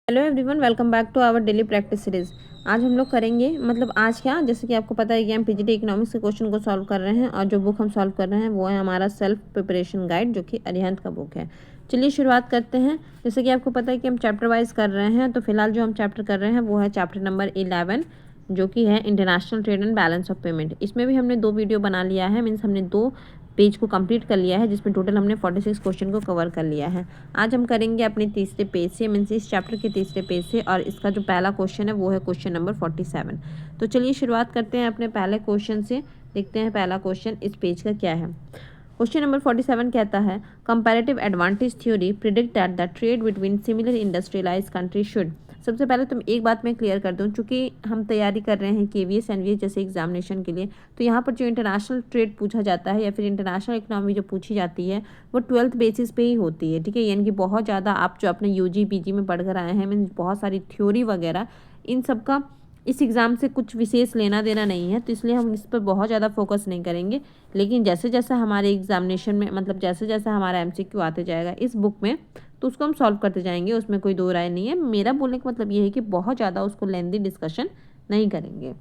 Hello everyone, welcome back to our daily practice series. आज हम लोग करेंगे आज क्या, जैसे कि आपको पता है कि हम पीजीटी इकोनॉमिक्स के क्वेश्चन को सॉल्व कर रहे हैं और जो बुक हम सॉल्व कर रहे हैं वो है हमारा सेल्फ प्रिपरेशन गाइड, जो कि अरिहंत का बुक है। चलिए शुरुआत करते हैं। जैसे कि आपको पता है कि हम चैप्टर वाइज कर रहे हैं, तो फिलहाल जो हम चैप्टर कर रहे हैं वो है चैप्टर नंबर 11, जो कि है international trade and balance of payment. इसमें भी हमने 2 वीडियो बना लिया है, मीन्स हमने 2 पेज को कंप्लीट कर लिया है, जिसमें टोटल हमने 46 क्वेश्चन को कवर कर लिया है। आज हम करेंगे अपने तीसरे पेज से, मीन्स इस चैप्टर के तीसरे पेज से, और इसका जो पहला क्वेश्चन है वो है क्वेश्चन नंबर 47। तो चलिए शुरुआत करते हैं अपने पहले क्वेश्चन से। देखते हैं पहला क्वेश्चन इस पेज का क्या है। क्वेश्चन नंबर 47 कहता है, comparative advantage theory predict that the trade between similar industrialised country should. सबसे पहले तुम एक बात मैं क्लियर कर दूं, चूंकि हम तैयारी कर रहे हैं केवीएस एनवीएस जैसे एग्जामिनेशन के लिए, तो यहाँ पर जो इंटरनेशनल ट्रेड पूछा जाता है या फिर इंटरनेशनल इकोनॉमी जो पूछी जाती है वो 12th बेसिस पे ही होती है। ठीक है, यानी कि बहुत ज़्यादा आप जो अपने यूजी पीजी में पढ़कर आए हैं, मीन्स बहुत सारी थ्योरी वगैरह, इन सब का इस एग्ज़ाम से कुछ विशेष लेना देना नहीं है, तो इसलिए हम इस पर बहुत ज़्यादा फोकस नहीं करेंगे। लेकिन जैसे जैसे हमारे एग्जामिनेशन में, मतलब जैसे जैसे हमारा एमसीक्यू आते जाएगा इस बुक में, तो उसको हम सॉल्व करते जाएंगे, उसमें कोई दो राय नहीं है। मेरा बोलने का मतलब ये है कि बहुत ज़्यादा उसको लेंदी डिस्कशन नहीं करेंगे।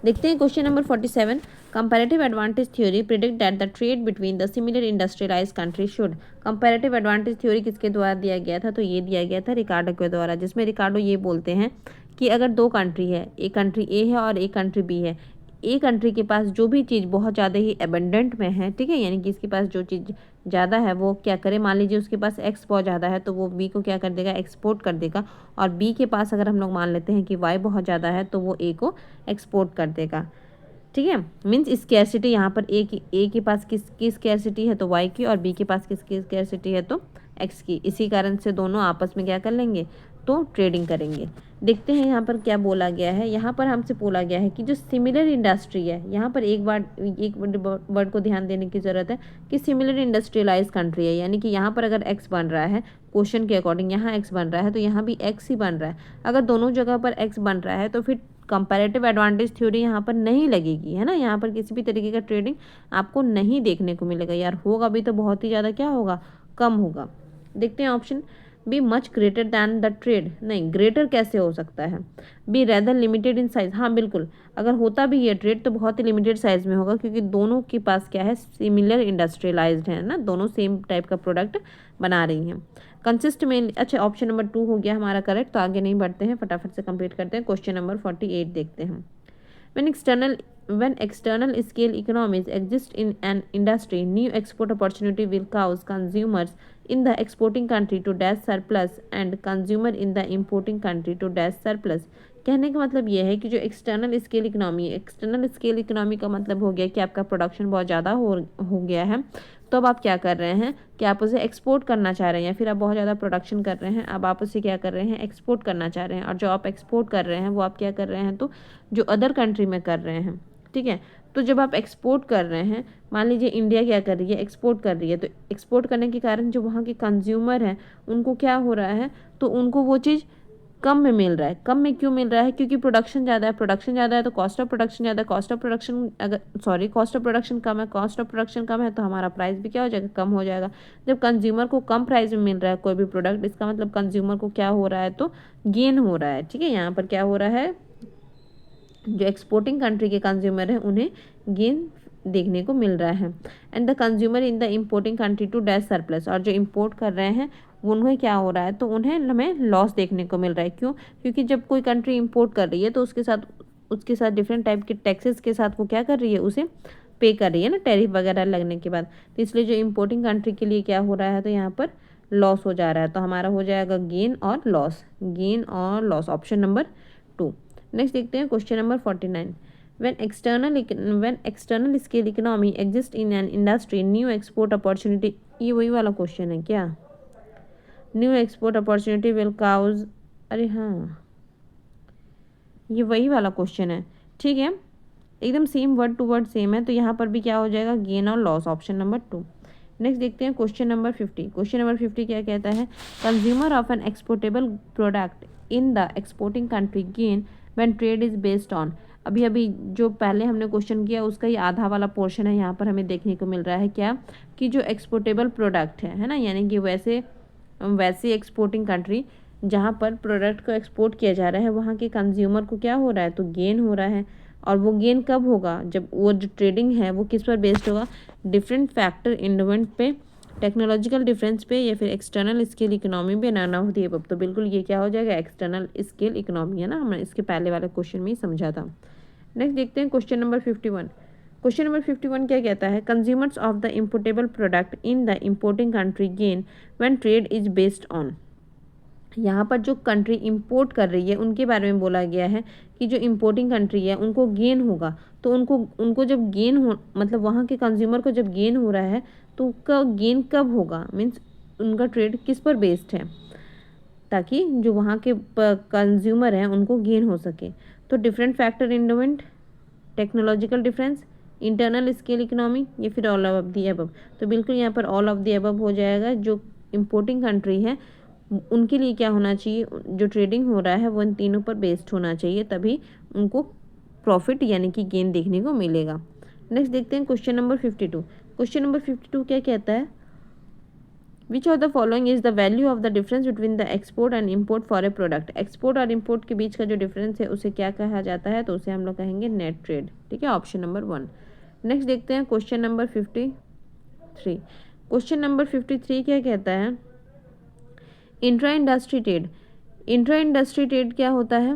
देखते हैं question number 47। Comparative advantage theory predict that the trade between the similar industrialised country should. Comparative advantage theory किसके द्वारा दिया गया था? तो ये दिया गया था रिकार्डो के द्वारा, जिसमें रिकार्डो ये बोलते हैं कि अगर 2 कंट्री है, एक कंट्री ए है और एक कंट्री बी है, ए कंट्री के पास जो भी चीज़ बहुत ज़्यादा ही एबंडेंट में है, ठीक है, यानी कि इसके पास जो चीज़ ज़्यादा है वो क्या करे, मान लीजिए उसके पास एक्स बहुत ज़्यादा है तो वो बी को क्या कर देगा, एक्सपोर्ट कर देगा। और बी के पास अगर हम लोग मान लेते हैं कि वाई बहुत ज़्यादा है तो वो ए को एक्सपोर्ट कर देगा। ठीक है, मीन्स स्कैरसिटी यहाँ पर ए के पास किसकी स्कैरसिटी है, तो वाई की, और बी के पास किसकी स्कैरसिटी है, तो एक्स की। इसी कारण से दोनों आपस में क्या कर लेंगे, तो ट्रेडिंग करेंगे। देखते हैं यहाँ पर क्या बोला गया है। यहाँ पर हमसे बोला गया है कि जो सिमिलर इंडस्ट्री है, यहाँ पर एक वर्ड को ध्यान देने की ज़रूरत है कि सिमिलर इंडस्ट्रियलाइज कंट्री है, यानी कि यहाँ पर अगर एक्स बन रहा है क्वेश्चन के अकॉर्डिंग, यहाँ एक्स बन रहा है तो यहाँ भी एक्स ही बन रहा है। अगर दोनों जगह पर एक्स बन रहा है तो फिर कंपैरेटिव एडवांटेज थ्योरी यहाँ पर नहीं लगेगी, है ना। यहाँ पर किसी भी तरीके का ट्रेडिंग आपको नहीं देखने को मिलेगा। यार होगा भी तो बहुत ही ज़्यादा क्या होगा, कम होगा। देखते हैं option B, much greater than the trade. नहीं, ग्रेटर कैसे हो सकता है। B, rather limited in size. हाँ बिल्कुल, अगर होता भी ये ट्रेड तो बहुत ही लिमिटेड साइज में होगा, क्योंकि दोनों के पास क्या है, सिमिलर इंडस्ट्रियलाइज्ड है ना, दोनों सेम टाइप का प्रोडक्ट बना रही हैं। कंसिस्ट में, अच्छा ऑप्शन नंबर 2 हो गया हमारा करेक्ट, तो आगे नहीं बढ़ते हैं, फटाफट से कंप्लीट करते हैं। क्वेश्चन नंबर 48 देखते हैं। When external scale economies exist in an industry, new export opportunity will cause consumers in the exporting country to dash surplus and consumer in the importing country to dash surplus। कहने का मतलब ये है कि जो external scale economy है, external scale economy का मतलब हो गया कि आपका प्रोडक्शन बहुत ज़्यादा हो गया है, तो अब आप क्या कर रहे हैं कि आप उसे एक्सपोर्ट करना चाह रहे हैं, या फिर आप बहुत ज़्यादा प्रोडक्शन कर रहे हैं, अब आप उसे क्या कर रहे हैं, एक्सपोर्ट करना चाह रहे हैं। और जो आप एक्सपोर्ट कर रहे हैं वो आप क्या कर रहे हैं, तो जो अदर कंट्री में कर रहे हैं। ठीक है, तो जब आप एक्सपोर्ट कर रहे हैं, मान लीजिए इंडिया क्या कर रही है, एक्सपोर्ट कर रही है, तो एक्सपोर्ट करने के कारण जो वहाँ के कंज्यूमर हैं उनको क्या हो रहा है, तो उनको वो चीज़ कम में मिल रहा है। कम में क्यों मिल रहा है, क्योंकि प्रोडक्शन ज़्यादा है, प्रोडक्शन ज़्यादा है तो कॉस्ट ऑफ प्रोडक्शन ज़्यादा है, कॉस्ट ऑफ प्रोडक्शन अगर कॉस्ट ऑफ प्रोडक्शन कम है, कॉस्ट ऑफ प्रोडक्शन कम है, तो हमारा प्राइस भी क्या हो जाएगा, कम हो जाएगा। जब कंज्यूमर को कम प्राइस में मिल रहा है कोई भी प्रोडक्ट, इसका मतलब कंज्यूमर को क्या हो रहा है, तो गेन हो रहा है। ठीक है, यहाँ पर क्या हो रहा है, जो एक्सपोर्टिंग कंट्री के कंज्यूमर हैं उन्हें गेन देखने को मिल रहा है। And the consumer in the importing country to dash surplus, और जो इम्पोर्ट कर रहे हैं उन्हें क्या हो रहा है, तो उन्हें हमें लॉस देखने को मिल रहा है। क्यों? क्योंकि जब कोई कंट्री इम्पोर्ट कर रही है तो उसके साथ डिफरेंट टाइप के टैक्सेस के साथ वो क्या कर रही है, उसे पे कर रही है ना, टैरिफ वगैरह लगने के बाद। तो इसलिए जो इम्पोर्टिंग कंट्री के लिए क्या हो रहा है, तो यहाँ पर लॉस हो जा रहा है। तो हमारा हो जाएगा गेन और लॉस, गेन और लॉस, ऑप्शन नंबर 2। नेक्स्ट देखते हैं question number 49। when external scale economy exists in an industry, new export opportunity, ये वही वाला क्वेश्चन है क्या, new export opportunity will cause, अरे हाँ ये वही वाला क्वेश्चन है। ठीक है, एकदम same word to word same है, तो यहाँ पर भी क्या हो जाएगा, गेन और लॉस, ऑप्शन नंबर 2। नेक्स्ट देखते हैं क्वेश्चन नंबर 50। क्वेश्चन नंबर 50 क्या कहता है, consumer of an exportable product in the exporting country gain when trade is based on. अभी अभी जो पहले हमने क्वेश्चन किया उसका ही आधा वाला पोर्शन है, यहाँ पर हमें देखने को मिल रहा है क्या, कि जो एक्सपोर्टेबल प्रोडक्ट है ना, यानी कि वैसे एक्सपोर्टिंग कंट्री जहाँ पर प्रोडक्ट को एक्सपोर्ट किया जा रहा है वहाँ के कंज्यूमर को क्या हो रहा है, तो गेन हो रहा है। और वो गेन कब होगा, जब वो जो ट्रेडिंग है वो किस पर बेस्ड होगा, डिफरेंट फैक्टर इंडोमेंट पे, टेक्नोलॉजिकल डिफरेंस पे, या फिर एक्सटर्नल स्केल इकोनॉमी पे ना होती है। तो बिल्कुल ये क्या हो जाएगा, एक्सटर्नल स्केल इकोनॉमी है ना, हमने इसके पहले वाले क्वेश्चन में ही समझा था। नेक्स्ट देखते हैं क्वेश्चन नंबर 51। क्वेश्चन नंबर 51 क्या कहता है, consumers of the importable product in the importing country gain when trade is based on. यहाँ पर जो कंट्री इंपोर्ट कर रही है उनके बारे में बोला गया है कि जो इंपोर्टिंग कंट्री है उनको गेन होगा। तो उनको उनको जब गेन हो, मतलब वहाँ के कंज्यूमर को जब गेन हो रहा है तो उनका गेन कब होगा, मीन्स उनका ट्रेड किस पर बेस्ड है, ताकि जो वहाँ के कंज्यूमर हैं उनको गेन हो सके। तो different factor endowment, technological difference, internal scale economy, या फिर ऑल ऑफ दी अबव। तो बिल्कुल यहाँ पर ऑल ऑफ दी अबव हो जाएगा। जो इम्पोर्टिंग कंट्री है उनके लिए क्या होना चाहिए, जो ट्रेडिंग हो रहा है वो इन तीनों पर बेस्ड होना चाहिए, तभी उनको प्रॉफिट यानी कि गेन देखने को मिलेगा। नेक्स्ट देखते हैं क्वेश्चन नंबर 52। क्वेश्चन नंबर 52 क्या कहता है, which of the following is the value of the difference between the export and import for a product. Export और इम्पोर्ट के बीच का जो डिफरेंस है उसे क्या कहा जाता है, तो उसे हम लोग कहेंगे नेट ट्रेड। ठीक है, ऑप्शन नंबर 1। नेक्स्ट देखते हैं क्वेश्चन नंबर 53। क्वेश्चन नंबर 53 क्या कहता है, intra industry trade. Intra industry trade क्या होता है,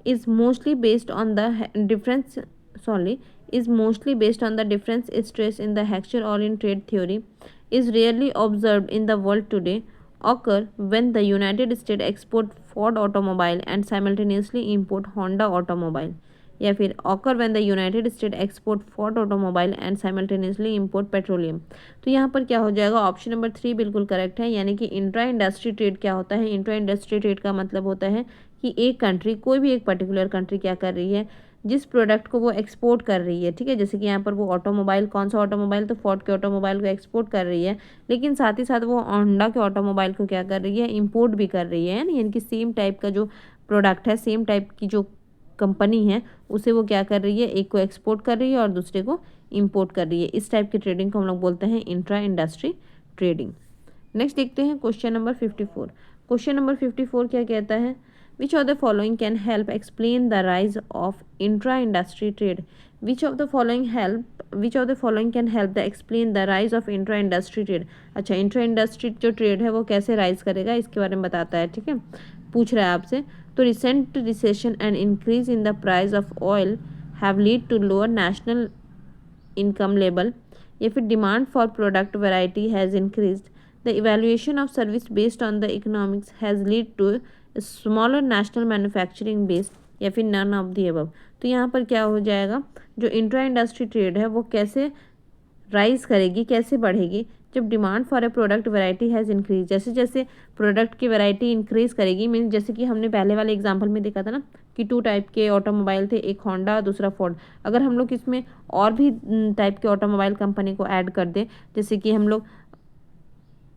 is mostly based on the difference is mostly based on the difference stress in the Heckscher or in trade theory, is rarely observed in the world today, occur when the United States export Ford automobile and simultaneously import Honda automobile, या फिर occur when the United States export Ford automobile and simultaneously import petroleum। तो यहाँ पर क्या हो जाएगा, option number 3 बिल्कुल correct है। यानी कि इंट्रा इंडस्ट्री ट्रेड क्या होता है, इंट्रा इंडस्ट्री ट्रेड का मतलब होता है कि एक कंट्री, कोई भी एक पर्टिकुलर कंट्री क्या कर रही है, जिस प्रोडक्ट को वो एक्सपोर्ट कर रही है, ठीक है, जैसे कि यहाँ पर वो ऑटोमोबाइल, कौन सा ऑटोमोबाइल, तो फोर्ड के ऑटोमोबाइल को एक्सपोर्ट कर रही है, लेकिन साथ ही साथ वो होंडा के ऑटोमोबाइल को क्या कर रही है, इंपोर्ट भी कर रही है ना। यानी कि सेम टाइप का जो प्रोडक्ट है, सेम टाइप की जो कंपनी है उसे वो क्या कर रही है, एक को एक्सपोर्ट कर रही है और दूसरे को इंपोर्ट कर रही है। इस टाइप की ट्रेडिंग को हम लोग बोलते हैं इंट्रा इंडस्ट्री ट्रेडिंग। नेक्स्ट देखते हैं क्वेश्चन नंबर 54। क्वेश्चन नंबर 54 क्या कहता है, which of the following can help explain the rise of intra-industry trade? which of the following can help the explain the rise of intra-industry trade? अच्छा, intra industry जो trade है वो कैसे rise करेगा इसके बारे में बताता है। ठीक है, पूछ रहा है आपसे। तो recent recession and increase in the price of oil have lead to lower national income level, या फिर demand for product variety has increased, the evaluation of service based on the economics has lead to smaller national manufacturing base, या फिर none of the above. तो यहाँ पर क्या हो जाएगा, जो इंट्रा इंडस्ट्री ट्रेड है वो कैसे राइज करेगी, कैसे बढ़ेगी, जब demand for a product variety has increase, जैसे जैसे प्रोडक्ट की वैरायटी इंक्रीज करेगी। मीन्स जैसे कि हमने पहले वाले एग्जांपल में देखा था ना कि 2 टाइप के ऑटोमोबाइल थे, एक होंडा दूसरा फोर्ड। अगर हम लोग इसमें और भी टाइप के ऑटोमोबाइल कंपनी को ऐड कर दें, जैसे कि हम लोग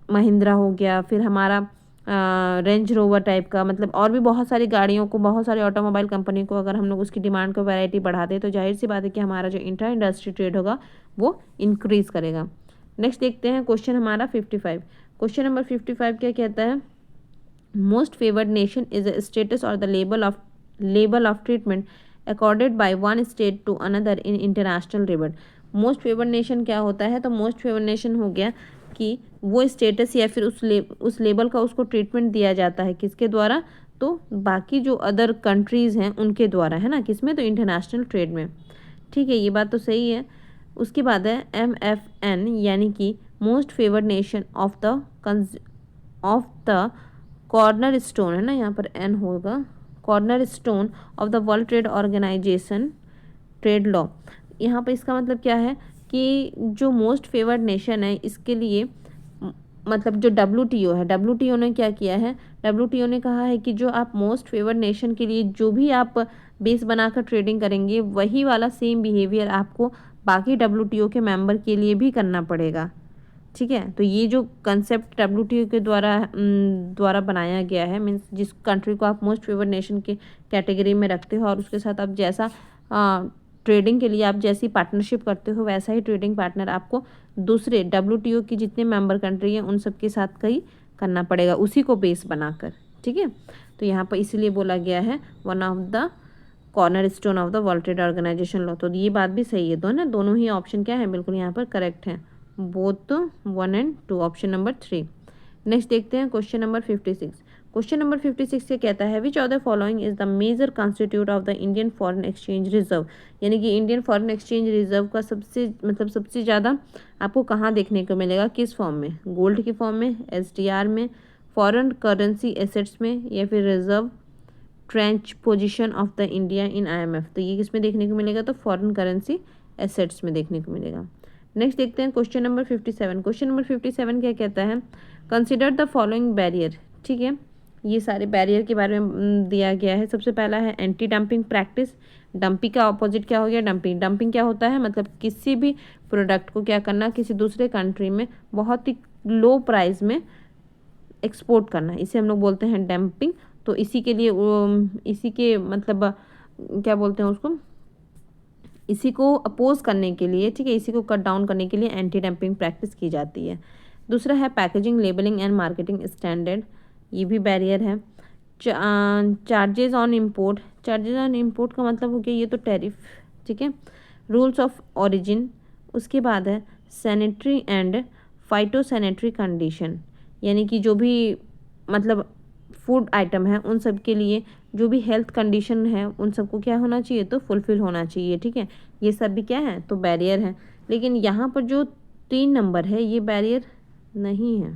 महिंद्रा हो गया, फिर हमारा रेंज रोवर टाइप का, मतलब और भी बहुत सारी गाड़ियों को, बहुत सारे ऑटोमोबाइल कंपनी को अगर हम लोग उसकी डिमांड को वैरायटी बढ़ा दें तो जाहिर सी बात है कि हमारा जो इंट्रा इंडस्ट्री ट्रेड होगा वो इंक्रीज करेगा। नेक्स्ट देखते हैं क्वेश्चन हमारा 55। क्वेश्चन नंबर 55 क्या कहता है, most favoured nation is a status और the level of treatment accorded by one state to another in international rebate. Most favoured nation क्या होता है, तो मोस्ट फेवर्ड नेशन हो गया कि वो स्टेटस या फिर उस लेवल का उसको ट्रीटमेंट दिया जाता है, किसके द्वारा, तो बाकी जो अदर कंट्रीज़ हैं उनके द्वारा, है ना, किसमें, तो इंटरनेशनल ट्रेड में। ठीक है, ये बात तो सही है। उसके बाद है MFN, यानी कि most favoured nation of the corner stone, है ना, यहाँ पर N होगा, corner stone of the world trade organisation trade law. यहाँ पर इसका मतलब क्या है कि जो मोस्ट फेवर्ड नेशन है इसके लिए, मतलब जो WTO है, WTO ने क्या किया है, WTO ने कहा है कि जो आप मोस्ट फेवर्ड नेशन के लिए जो भी आप बेस बनाकर ट्रेडिंग करेंगे वही वाला सेम बिहेवियर आपको बाकी WTO के मेंबर के लिए भी करना पड़ेगा। ठीक है, तो ये जो कंसेप्ट WTO के द्वारा बनाया गया है, मीन्स जिस कंट्री को आप मोस्ट फेवर्ड नेशन के कैटेगरी में रखते हो और उसके साथ आप जैसा ट्रेडिंग के लिए आप जैसी पार्टनरशिप करते हो वैसा ही ट्रेडिंग पार्टनर आपको दूसरे WTO की जितने मेंबर कंट्री हैं उन सब के साथ का ही करना पड़ेगा, उसी को बेस बनाकर। ठीक है। तो यहाँ पर इसीलिए बोला गया है one of the corner stone of the world trade organisation law. तो ये बात भी सही है, दोनों ही ऑप्शन क्या है, बिल्कुल यहाँ पर करेक्ट है, both 1 and 2, option number 3। Next देखते हैं क्वेश्चन नंबर 56। क्वेश्चन नंबर 56 से कहता है which of the following is the major constitute of the Indian foreign exchange reserve, यानी कि इंडियन फॉरेन एक्सचेंज रिजर्व का सबसे ज़्यादा आपको कहाँ देखने को मिलेगा, किस फॉर्म में, गोल्ड की फॉर्म में, SDR में, फॉरेन करेंसी एसेट्स में, या फिर reserve trench position of the India in IMF। तो ये किस में देखने को मिलेगा, तो फॉरेन करेंसी एसेट्स में देखने को मिलेगा। नेक्स्ट देखते हैं क्वेश्चन नंबर 57। क्वेश्चन नंबर 57 क्या कहता है, कंसिडर द फॉलोइंग बैरियर, ठीक है। ये सारे बैरियर के बारे में दिया गया है। सबसे पहला है एंटी डंपिंग प्रैक्टिस। डंपिंग का ऑपोजिट क्या हो गया, डंपिंग। डंपिंग क्या होता है, मतलब किसी भी प्रोडक्ट को क्या करना, किसी दूसरे कंट्री में बहुत ही लो प्राइस में एक्सपोर्ट करना, इसे हम लोग बोलते हैं डंपिंग। तो इसी के लिए इसी के मतलब क्या बोलते हैं उसको, इसी को अपोज करने के लिए, ठीक है, इसी को कट डाउन करने के लिए एंटी डंपिंग प्रैक्टिस की जाती है। दूसरा है packaging, labelling and marketing standard, ये भी बैरियर है। Charges on import, charges on import का मतलब हो गया ये तो टैरिफ, ठीक है। रूल्स ऑफ ओरिजिन, उसके बाद है सैनिटरी एंड फाइटोसैनिटरी कंडीशन, यानी कि जो भी मतलब फूड आइटम है उन सब के लिए जो भी हेल्थ कंडीशन है उन सबको क्या होना चाहिए, तो फुलफिल होना चाहिए, ठीक है। ये सब भी क्या है, तो बैरियर है। लेकिन यहाँ पर जो 3 नंबर है ये बैरियर नहीं है,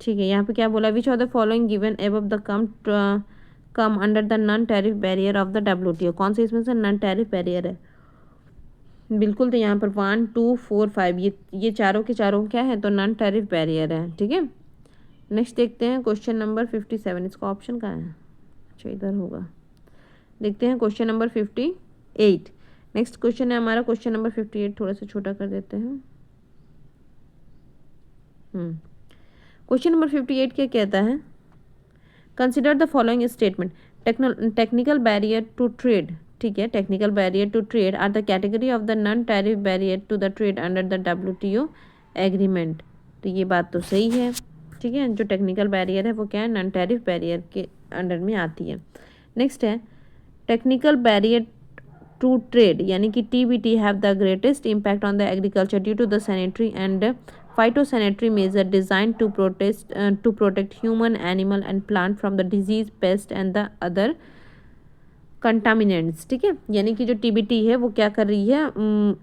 ठीक है। यहाँ पे क्या बोला, विच of the following given above the come under the non tariff barrier of the WTO, कौन से इसमें से नॉन टैरिफ बैरियर है, बिल्कुल। तो यहाँ पर 1, 2, 4, 5 ये चारों के चारों क्या है, तो नॉन टैरिफ बैरियर है, ठीक है। नेक्स्ट देखते हैं क्वेश्चन नंबर 57, इसका ऑप्शन कहाँ है, अच्छा इधर होगा। देखते हैं क्वेश्चन नंबर 58। नेक्स्ट क्वेश्चन है हमारा क्वेश्चन नंबर 58, थोड़ा सा छोटा कर देते हैं। क्वेश्चन नंबर 58 क्या कहता है, consider the following statement, technical barrier to trade, ठीक है। Technical barrier to trade are the category of the non tariff barrier to the trade under the WTO agreement. तो ये बात तो सही है, ठीक है। जो टेक्निकल बैरियर है वो क्या है, नॉन टैरिफ बैरियर के अंडर में आती है। नेक्स्ट है टेक्निकल बैरियर टू ट्रेड, यानी कि TBT have the greatest impact on the agriculture due to the sanitary and phytosanitary measure designed to protect human, animal and plant from the disease, pest and the other contaminants, ठीक है। यानी कि जो TBT है वो क्या कर रही है,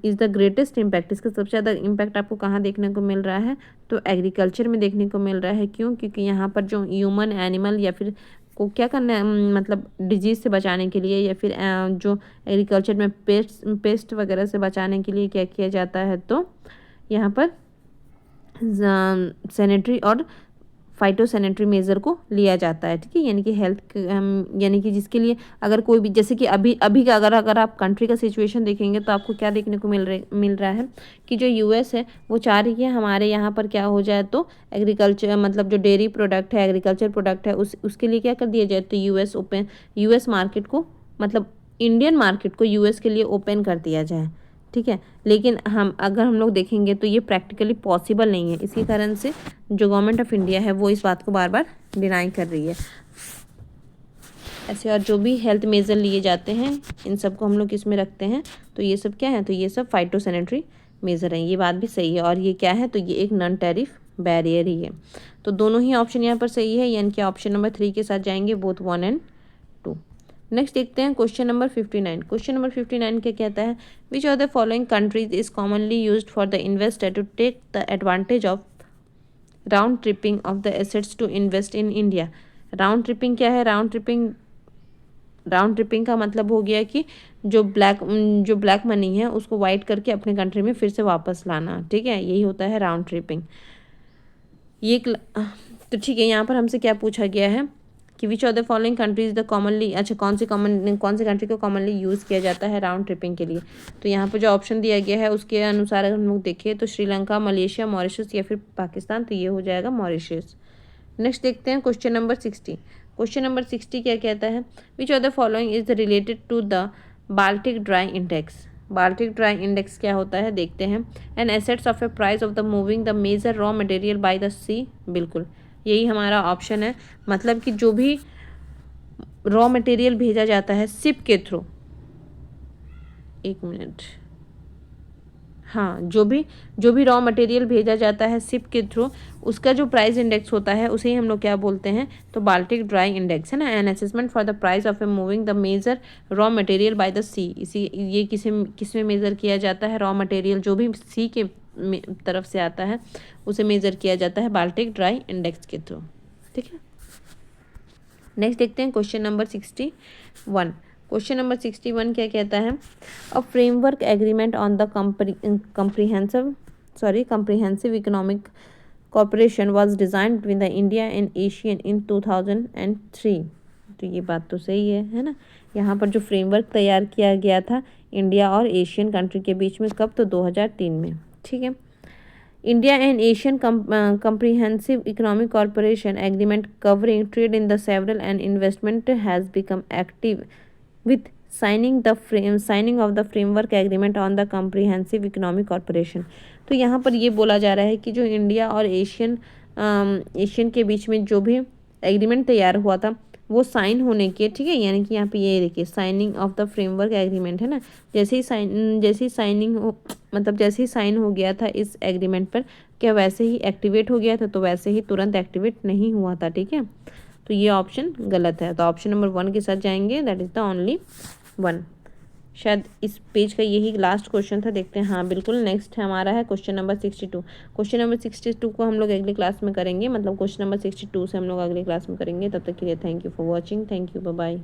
इज़ द ग्रेटेस्ट इम्पैक्ट, इसका सबसे ज़्यादा इम्पैक्ट आपको कहाँ देखने को मिल रहा है, तो एग्रीकल्चर में देखने को मिल रहा है। क्यों, क्योंकि यहाँ पर जो ह्यूमन, एनिमल या फिर को क्या करना है, मतलब डिजीज़ से बचाने के लिए, या फिर जो एग्रीकल्चर में पेस्ट वगैरह से बचाने के लिए क्या किया जाता है, तो यहाँ पर सैनिटरी और फाइटोसैनिटरी मेजर को लिया जाता है, ठीक है। यानी कि हेल्थ यानी कि जिसके लिए अगर कोई भी, जैसे कि अभी का अगर आप कंट्री का सिचुएशन देखेंगे तो आपको क्या देखने को मिल रहा है कि जो US है वो चाह रही है हमारे यहाँ पर क्या हो जाए, तो एग्रीकल्चर मतलब जो डेयरी प्रोडक्ट है, एग्रीकल्चर प्रोडक्ट है, उसके लिए क्या कर दिया जाए, तो US मार्केट को, मतलब इंडियन मार्केट को US के लिए ओपन कर दिया जाए, ठीक है। लेकिन अगर हम लोग देखेंगे तो ये प्रैक्टिकली पॉसिबल नहीं है। इसी कारण से जो गवर्नमेंट ऑफ इंडिया है वो इस बात को बार बार डिनाई कर रही है। ऐसे और जो भी हेल्थ मेजर लिए जाते हैं इन सब को हम लोग किस में रखते हैं, तो ये सब क्या है, तो ये सब फाइटोसैनिटरी मेजर हैं। ये बात भी सही है। और ये क्या है, तो ये एक नॉन टैरिफ बैरियर ही है। तो दोनों ही ऑप्शन यहाँ पर सही है, यानी कि ऑप्शन नंबर 3 के साथ जाएंगे, बोथ 1 and 2। नेक्स्ट देखते हैं क्वेश्चन नंबर 59। क्वेश्चन नंबर 59 क्या कहता है, which of the following countries is commonly used for the investor to take the advantage of round tripping of the assets to invest in India. Round tripping क्या है, round tripping का मतलब हो गया कि जो ब्लैक मनी है उसको वाइट करके अपने कंट्री में फिर से वापस लाना, ठीक है, यही होता है राउंड ट्रिपिंग। ये तो ठीक है, यहाँ पर हमसे क्या पूछा गया है कि विच of the following countries the commonly, अच्छा कौन सी कंट्री को कॉमनली यूज़ किया जाता है राउंड ट्रिपिंग के लिए। तो यहाँ पर जो ऑप्शन दिया गया है उसके अनुसार अगर हम लोग देखें तो श्रीलंका, मलेशिया, मॉरिशस या फिर पाकिस्तान, तो ये हो जाएगा मॉरिशस। नेक्स्ट देखते हैं क्वेश्चन नंबर 60। क्वेश्चन नंबर 60 क्या कहता है, which of the following is related to the Baltic dry index. Baltic dry index क्या होता है देखते हैं। And assets of a price of the moving the major raw material by the sea, बिल्कुल यही हमारा ऑप्शन है। मतलब कि जो भी रॉ मटेरियल भेजा जाता है शिप के थ्रू, एक मिनट, हाँ, जो भी रॉ मटेरियल भेजा जाता है शिप के थ्रू, उसका जो प्राइस इंडेक्स होता है उसे ही हम लोग क्या बोलते हैं, तो बाल्टिक ड्राई इंडेक्स है ना। An assessment for the price of a moving the major raw material by the sea, इसी ये किस में मेज़र किया जाता है, रॉ मटेरियल जो भी सी के तरफ से आता है उसे मेज़र किया जाता है बाल्टिक ड्राई इंडेक्स के थ्रू। ठीक है, नेक्स्ट देखते हैं क्वेश्चन नंबर 61। क्वेश्चन नंबर 61 क्या कहता है, a framework agreement on the comprehensive economic corporation was design between the India and Asian in 2003। तो ये बात तो सही है ना। यहाँ पर जो फ्रेमवर्क तैयार किया गया था इंडिया और एशियन कंट्री के बीच में, कब, तो 2003 में। ठीक है, India and Asian Comprehensive Economic Cooperation Agreement covering trade in the several and investment has become active with signing of the framework agreement on the Comprehensive Economic Cooperation। तो यहाँ पर ये बोला जा रहा है कि जो इंडिया और एशियन के बीच में जो भी एग्रीमेंट तैयार हुआ था वो साइन होने के, ठीक है, यानी कि यहाँ पे ये देखिए signing off the framework agreement है ना। जैसे ही साइन हो गया था इस एग्रीमेंट पर, क्या वैसे ही एक्टिवेट हो गया था, तो वैसे ही तुरंत एक्टिवेट नहीं हुआ था। ठीक है, तो ये ऑप्शन गलत है, तो ऑप्शन नंबर 1 के साथ जाएंगे, दैट इज द ओनली 1। शायद इस पेज का यही लास्ट क्वेश्चन था, देखते हैं। हाँ बिल्कुल, नेक्स्ट हमारा है क्वेश्चन नंबर 62। क्वेश्चन नंबर 62 को हम लोग अगली क्लास में करेंगे, मतलब क्वेश्चन नंबर 62 से हम लोग अगली क्लास में करेंगे। तब तक के लिए thank you for watching, thank you, bye bye.